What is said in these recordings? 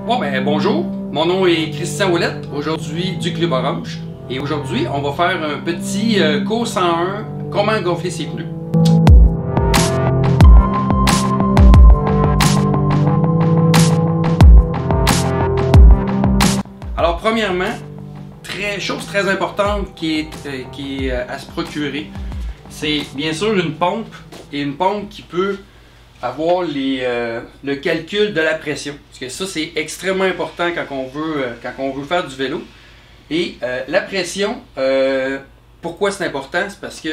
Bonjour, mon nom est Christian Ouellette, aujourd'hui du Club Orange. Et aujourd'hui, on va faire un petit cours 101, comment gonfler ses pneus. Alors premièrement, chose très importante qui est à se procurer, c'est bien sûr une pompe, et une pompe qui peut avoir le calcul de la pression. Parce que ça, c'est extrêmement important quand on veut faire du vélo. Et la pression, pourquoi c'est important? C'est parce que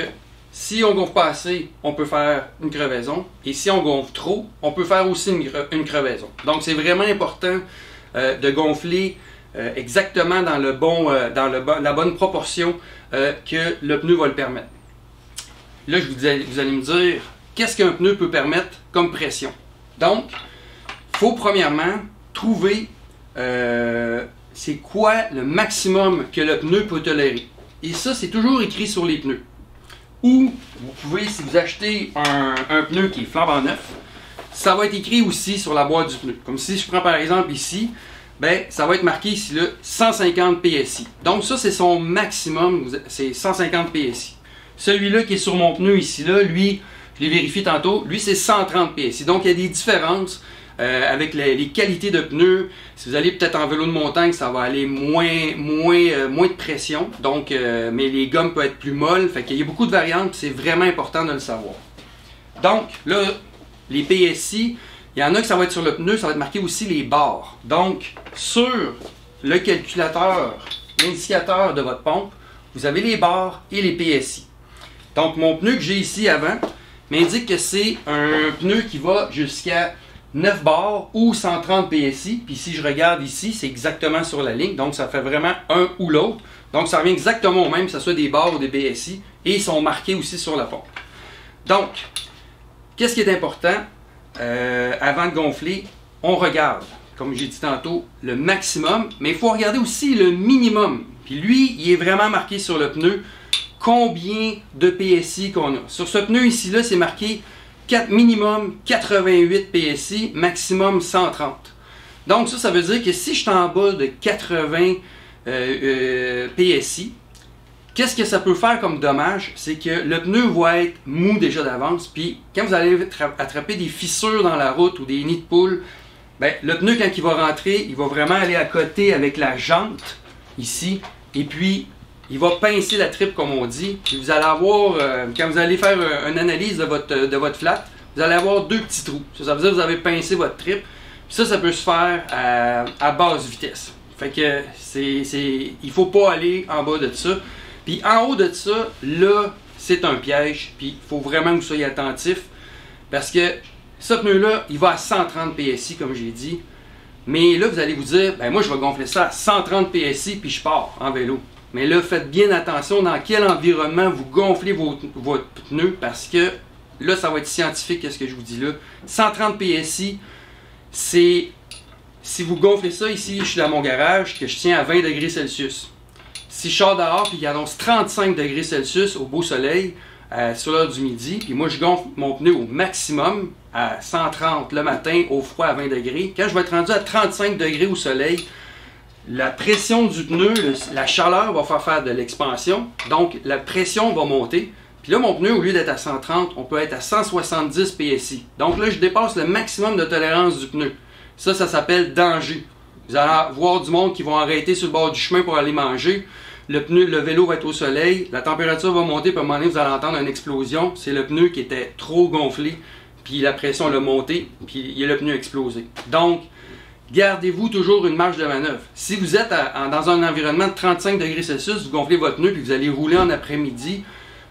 si on gonfle pas assez, on peut faire une crevaison. Et si on gonfle trop, on peut faire aussi une crevaison. Donc c'est vraiment important de gonfler exactement dans la bonne proportion que le pneu va le permettre. Là, vous allez me dire, qu'est-ce qu'un pneu peut permettre comme pression? Donc, il faut premièrement trouver c'est quoi le maximum que le pneu peut tolérer. Et ça, c'est toujours écrit sur les pneus. Ou, vous pouvez, si vous achetez un pneu qui est flambant neuf, ça va être écrit aussi sur la boîte du pneu. Comme si je prends par exemple ici, ça va être marqué ici, là, 150 PSI. Donc ça, c'est son maximum, c'est 150 PSI. Celui-là qui est sur mon pneu ici, là, lui, je l'ai vérifié tantôt, lui c'est 130 PSI. Donc il y a des différences avec les qualités de pneus. Si vous allez peut-être en vélo de montagne, ça va aller moins de pression. Donc, mais les gommes peuvent être plus molles. Fait qu'il y a beaucoup de variantes, c'est vraiment important de le savoir. Donc là, les PSI, il y en a que ça va être sur le pneu, ça va être marqué aussi les bars. Donc sur le calculateur, l'indicateur de votre pompe, vous avez les bars et les PSI. Donc mon pneu que j'ai ici avant m'indique que c'est un pneu qui va jusqu'à 9 bars ou 130 PSI. Puis si je regarde ici, c'est exactement sur la ligne. Donc ça fait vraiment un ou l'autre. Donc ça revient exactement au même, que ce soit des bars ou des PSI. Et ils sont marqués aussi sur la pompe. Donc, qu'est-ce qui est important? Avant de gonfler, on regarde, comme j'ai dit tantôt, le maximum. Mais il faut regarder aussi le minimum. Puis lui, il est vraiment marqué sur le pneu. Combien de PSI qu'on a. Sur ce pneu ici, là, c'est marqué minimum 88 PSI, maximum 130. Donc ça veut dire que si je suis en bas de 80 PSI, qu'est-ce que ça peut faire comme dommage? C'est que le pneu va être mou déjà d'avance, puis quand vous allez attraper des fissures dans la route ou des nids de poules, le pneu quand il va rentrer, il va vraiment aller à côté avec la jante, ici, et puis il va pincer la tripe comme on dit. Puis vous allez avoir, quand vous allez faire une analyse de votre flat, vous allez avoir deux petits trous. Ça veut dire que vous avez pincé votre tripe. Puis ça peut se faire à basse vitesse. Fait que il ne faut pas aller en bas de ça. Puis en haut de ça, là, c'est un piège. Puis il faut vraiment que vous soyez attentif. Parce que ce pneu-là, il va à 130 PSI, comme j'ai dit. Mais là, vous allez vous dire, moi, je vais gonfler ça à 130 PSI, puis je pars en vélo. Mais là, faites bien attention dans quel environnement vous gonflez votre pneu, parce que là, ça va être scientifique, qu'est-ce que je vous dis là. 130 PSI, c'est si vous gonflez ça ici, je suis dans mon garage, que je tiens à 20 degrés Celsius. Si je sors dehors et qu'il annonce 35 degrés Celsius au beau soleil, sur l'heure du midi, puis moi je gonfle mon pneu au maximum à 130 le matin, au froid à 20 degrés. Quand je vais être rendu à 35 degrés au soleil, la pression du pneu, la chaleur va faire de l'expansion, donc la pression va monter. Puis là, mon pneu, au lieu d'être à 130, on peut être à 170 PSI. Donc là, je dépasse le maximum de tolérance du pneu. Ça s'appelle danger. Vous allez voir du monde qui vont arrêter sur le bord du chemin pour aller manger. Le vélo va être au soleil, la température va monter, puis à un moment donné, vous allez entendre une explosion. C'est le pneu qui était trop gonflé, puis la pression l'a monté, puis il y a le pneu explosé. Donc, gardez-vous toujours une marge de manœuvre. Si vous êtes dans un environnement de 35 degrés Celsius, vous gonflez votre pneu puis vous allez rouler en après-midi,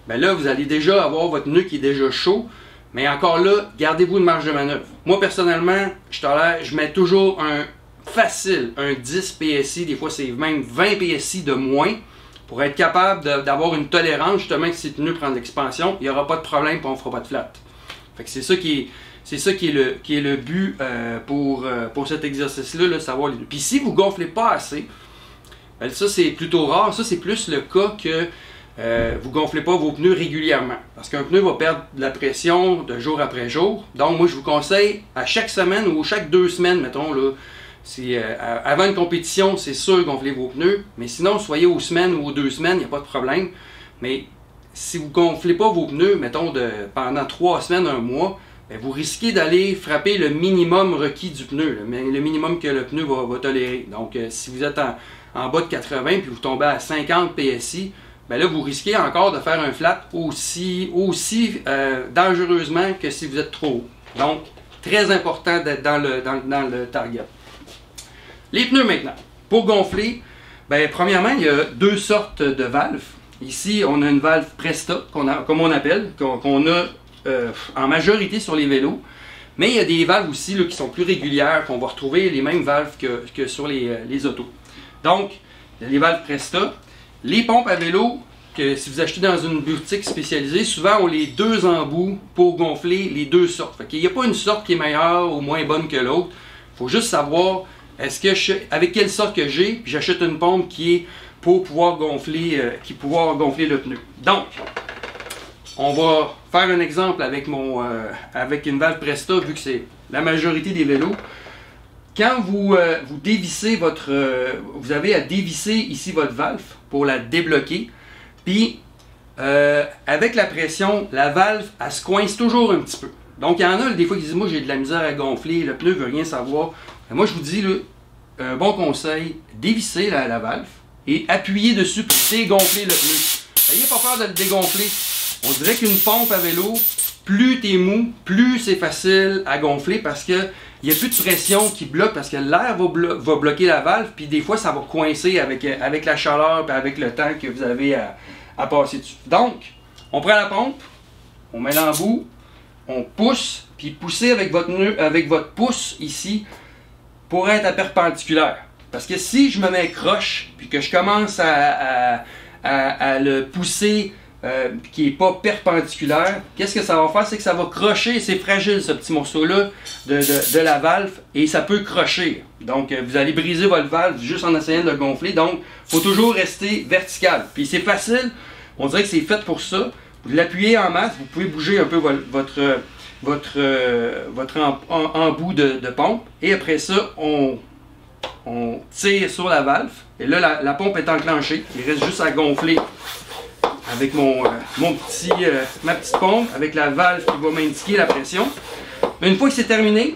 là, vous allez déjà avoir votre pneu qui est déjà chaud. Mais encore là, gardez-vous une marge de manœuvre. Moi, personnellement, je mets toujours un 10 PSI, des fois c'est même 20 PSI de moins, pour être capable d'avoir une tolérance, justement, que si le pneu prend de l'expansion, il n'y aura pas de problème et on ne fera pas de flat. Fait que c'est ça qui est le but pour cet exercice-là, savoir les deux. Puis si vous ne gonflez pas assez, ça c'est plutôt rare, ça c'est plus le cas que vous ne gonflez pas vos pneus régulièrement. Parce qu'un pneu va perdre de la pression de jour après jour. Donc moi je vous conseille à chaque semaine ou chaque 2 semaines, mettons, là, Avant une compétition, c'est sûr gonfler vos pneus, mais sinon, soyez aux semaines ou aux 2 semaines, il n'y a pas de problème. Mais si vous ne gonflez pas vos pneus, mettons pendant 3 semaines, 1 mois, bien, vous risquez d'aller frapper le minimum requis du pneu, le minimum que le pneu va tolérer. Donc, si vous êtes en bas de 80 puis vous tombez à 50 PSI, bien là, vous risquez encore de faire un flat aussi dangereusement que si vous êtes trop haut. Donc, très important d'être dans le target. Les pneus maintenant. Pour gonfler, bien, premièrement, il y a 2 sortes de valves. Ici, on a une valve Presta, comme on appelle, qu'on a en majorité sur les vélos. Mais il y a des valves aussi là, qui sont plus régulières, qu'on va retrouver les mêmes valves que sur les autos. Donc, il y a les valves Presta. Les pompes à vélo, que si vous achetez dans une boutique spécialisée, souvent on les 2 embouts pour gonfler les 2 sortes. Il n'y a pas une sorte qui est meilleure ou moins bonne que l'autre. Il faut juste savoir avec quelle sorte que j'ai, puis j'achète une pompe qui est pour pouvoir gonfler, le pneu. Donc, on va faire un exemple avec une valve Presta, vu que c'est la majorité des vélos. Quand vous dévissez vous avez à dévisser ici votre valve pour la débloquer. Puis, avec la pression, la valve, elle se coince toujours un petit peu. Donc, il y en a des fois qui disent, moi j'ai de la misère à gonfler, le pneu ne veut rien savoir. Mais moi, je vous dis, là, un bon conseil, dévissez la valve et appuyez dessus pour dégonfler le pneu. N'ayez pas peur de le dégonfler. On dirait qu'une pompe à vélo, plus tu es mou, plus c'est facile à gonfler parce qu'il n'y a plus de pression qui bloque parce que l'air va bloquer la valve, puis des fois ça va coincer avec la chaleur et avec le temps que vous avez à passer dessus. Donc, on prend la pompe, on met l'embout, on pousse, puis poussez avec votre pouce ici pour être à perpendiculaire. Parce que si je me mets croche, puis que je commence à le pousser qui n'est pas perpendiculaire, qu'est-ce que ça va faire? C'est que ça va crocher, c'est fragile ce petit morceau-là de la valve, et ça peut crocher. Donc, vous allez briser votre valve juste en essayant de le gonfler. Donc, il faut toujours rester vertical. Puis c'est facile, on dirait que c'est fait pour ça. Vous l'appuyez en masse, vous pouvez bouger un peu votre embout de pompe, et après ça, on tire sur la valve, et là, la pompe est enclenchée. Il reste juste à gonfler avec ma petite pompe, avec la valve qui va m'indiquer la pression. Mais une fois que c'est terminé,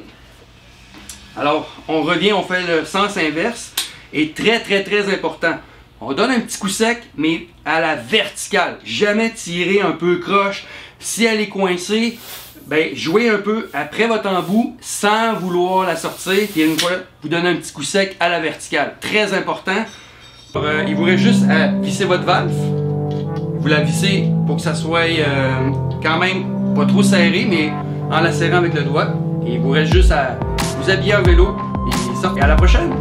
alors on revient, on fait le sens inverse, et très important, on donne un petit coup sec, mais à la verticale. Jamais tirer un peu croche. Si elle est coincée, ben, jouez un peu après votre embout sans vouloir la sortir, et une fois, vous donnez un petit coup sec à la verticale. Très important. Il vous reste juste à visser votre valve. Vous la vissez pour que ça soit quand même pas trop serré, mais en la serrant avec le doigt. Et il vous reste juste à vous habiller en vélo et à la prochaine!